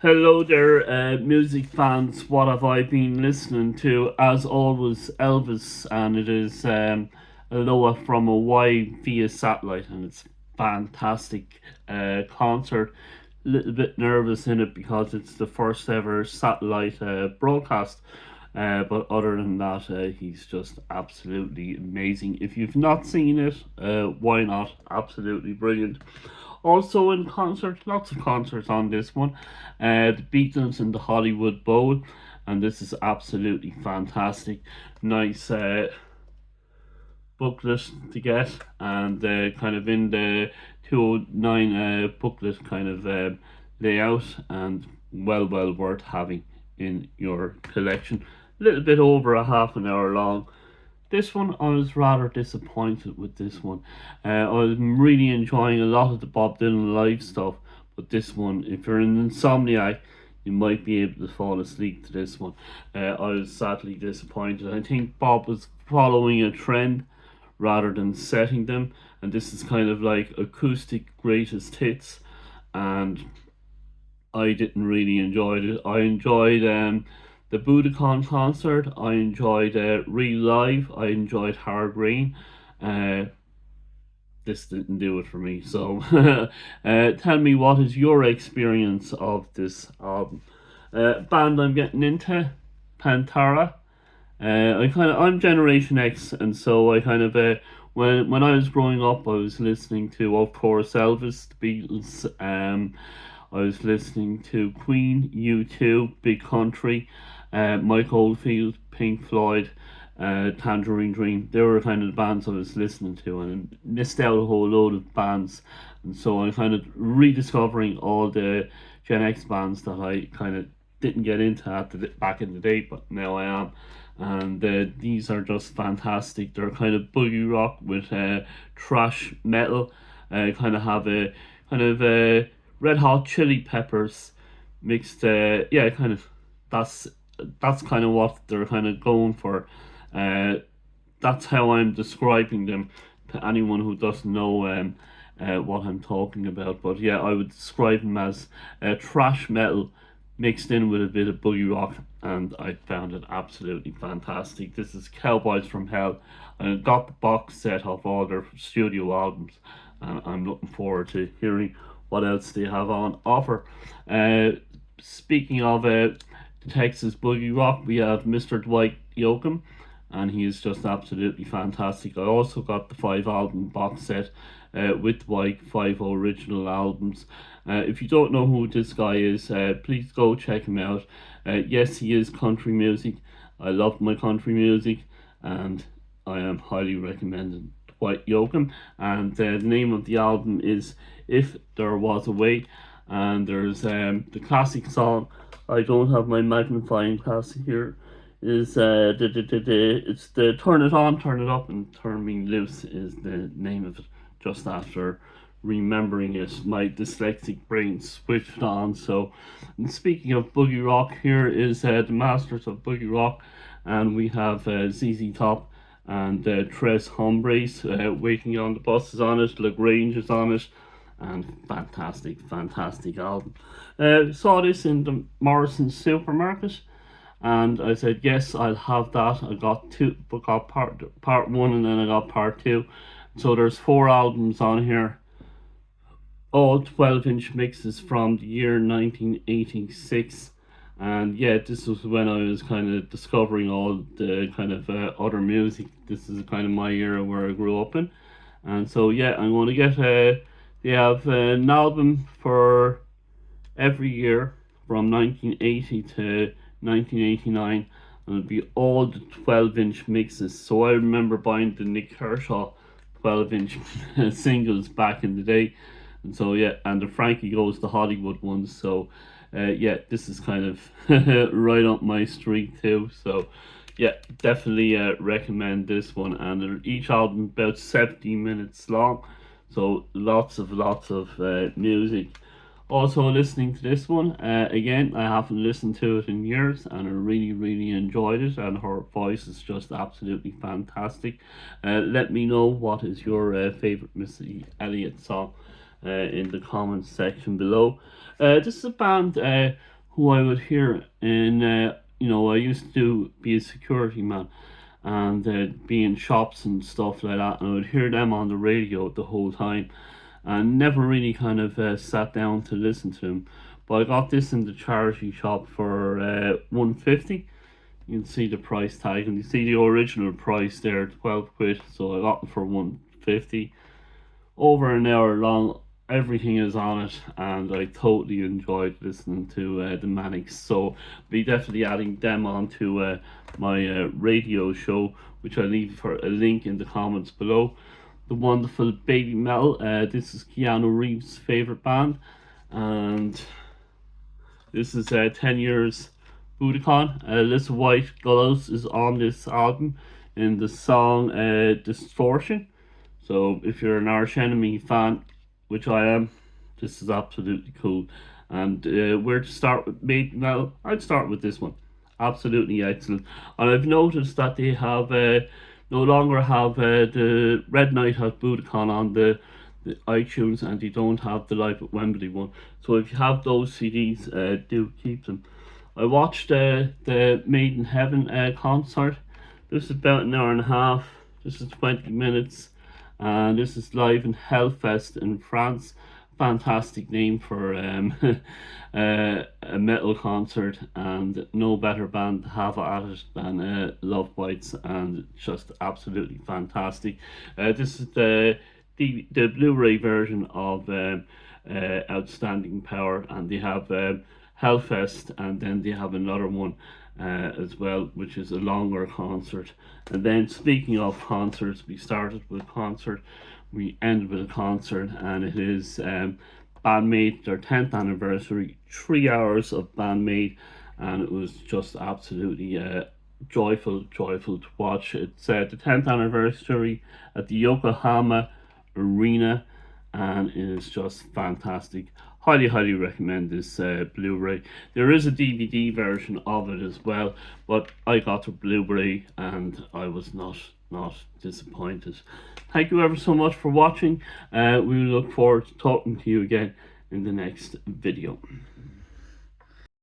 Hello there, music fans. What have I been listening to? As always, Elvis, and it is Aloha from Hawaii via satellite, and it's fantastic concert. A little bit nervous in it because it's the first ever satellite broadcast. But other than that, he's just absolutely amazing. If you've not seen it, why not? Absolutely brilliant. Also in concert, lots of concerts on this one. The Beatles in the Hollywood Bowl, and this is absolutely fantastic. Nice booklet to get, and kind of in the 209 booklet kind of layout, and well worth having in your collection. A little bit over a half an hour long. This one, I was rather disappointed with this one. I was really enjoying a lot of the Bob Dylan live stuff, but this one, if you're an insomniac, you might be able to fall asleep to this one. I was sadly disappointed. I think Bob was following a trend rather than setting them, and this is kind of like acoustic greatest hits, and I didn't really enjoy it. I enjoyed the Budokan concert. I enjoyed Real Live. I enjoyed Hard Rain. Uh, this didn't do it for me. So, tell me, what is your experience of this album? Band I'm getting into, Pantera. I'm Generation X, and so I kind of when I was growing up, I was listening to, of course, Elvis, the Beatles. I was listening to Queen, U2, Big Country, Mike Oldfield, Pink Floyd, Tangerine Dream. They were kind of the bands I was listening to, and missed out a whole load of bands. And so I'm kind of rediscovering all the Gen X bands that I kind of didn't get into back in the day, but now I am. And these are just fantastic. They're kind of boogie rock with thrash metal. Kind of have a kind of Red Hot Chili Peppers mixed. Yeah, kind of that's kind of what they're kind of going for. Uh, that's how I'm describing them to anyone who doesn't know what I'm talking about. But yeah, I would describe them as thrash metal mixed in with a bit of boogie rock, and I found it absolutely fantastic. This is Cowboys from Hell. I got the box set of all their studio albums, and I'm looking forward to hearing what else they have on offer. Uh, Speaking of Texas boogie rock, we have Mr. Dwight Yoakam, and he is just absolutely fantastic. I also got the 5 album box set with Dwight, 5 original albums. If you don't know who this guy is, please go check him out. Yes, he is country music. I love my country music, and I am highly recommending Dwight Yoakam. And the name of the album is If There Was a Way, and there's the classic song. I don't have my magnifying glass here. Is it's the Turn It On, Turn It Up, and Turn Me Loose is the name of it. Just after remembering it, my dyslexic brain switched on. So, and speaking of boogie rock, here is the Masters of Boogie Rock, and we have ZZ Top and Tres Hombres. Waiting on the Bus is on it, Lagrange is on it, and fantastic album. Saw this in the Morrison supermarket, and I said yes, I'll have that. I got part one, and then I got part two. So there's 4 albums on here, all 12-inch mixes from the year 1986. And yeah, this was when I was kind of discovering all the kind of other music. This is kind of my era where I grew up in. And so yeah, I'm going to get they have an album for every year from 1980 to 1989, and it'll be all the 12-inch mixes. So I remember buying the Nick Kershaw 12-inch singles back in the day, and so yeah, and the Frankie Goes to Hollywood ones. So yeah, this is kind of right up my street too. So yeah, definitely recommend this one. And each album about 70 minutes long, so lots of music. Also listening to this one, again, I haven't listened to it in years, and I really enjoyed it, and her voice is just absolutely fantastic. Let me know what is your favourite Missy Elliott song in the comments section below. This is a band who I would hear in, I used to be a security man and be in shops and stuff like that, and I would hear them on the radio the whole time, and never really kind of sat down to listen to them. But I got this in the charity shop for 150. You can see the price tag, and you see the original price there, 12 quid. So I got it for 150. Over an hour long, everything is on it, and I totally enjoyed listening to the Manics. So be definitely adding them onto my radio show, which I'll leave for a link in the comments below. The wonderful Baby Metal. This is Keanu Reeves' favorite band, and this is 10 years Budokan. Alyssa White Gullows is on this album in the song Distortion. So if you're an Arch Enemy fan, which I am, this is absolutely cool. And where to start with Maiden Metal? I'd start with this one. Absolutely excellent. And I've noticed that they have no longer have the Red Night has Budokan on the iTunes, and they don't have the Live at Wembley one. So if you have those CDs, do keep them. I watched the Made in Heaven concert. This is about an hour and a half. This is 20 minutes. And this is live in Hellfest in France. Fantastic name for a metal concert, and no better band to have at it than Love Bites, and just absolutely fantastic. This is the Blu-ray version of Outstanding Power, and they have Hellfest, and then they have another one as well, which is a longer concert. And then speaking of concerts, we started with a concert, we ended with a concert, and it is Band-Maid, their 10th anniversary, 3 hours of Band-Maid, and it was just absolutely joyful to watch. It's the 10th anniversary at the Yokohama Arena, and it is just fantastic. Highly recommend this Blu-ray. There is a DVD version of it as well, but I got the Blu-ray and I was not disappointed. Thank you ever so much for watching. We look forward to talking to you again in the next video.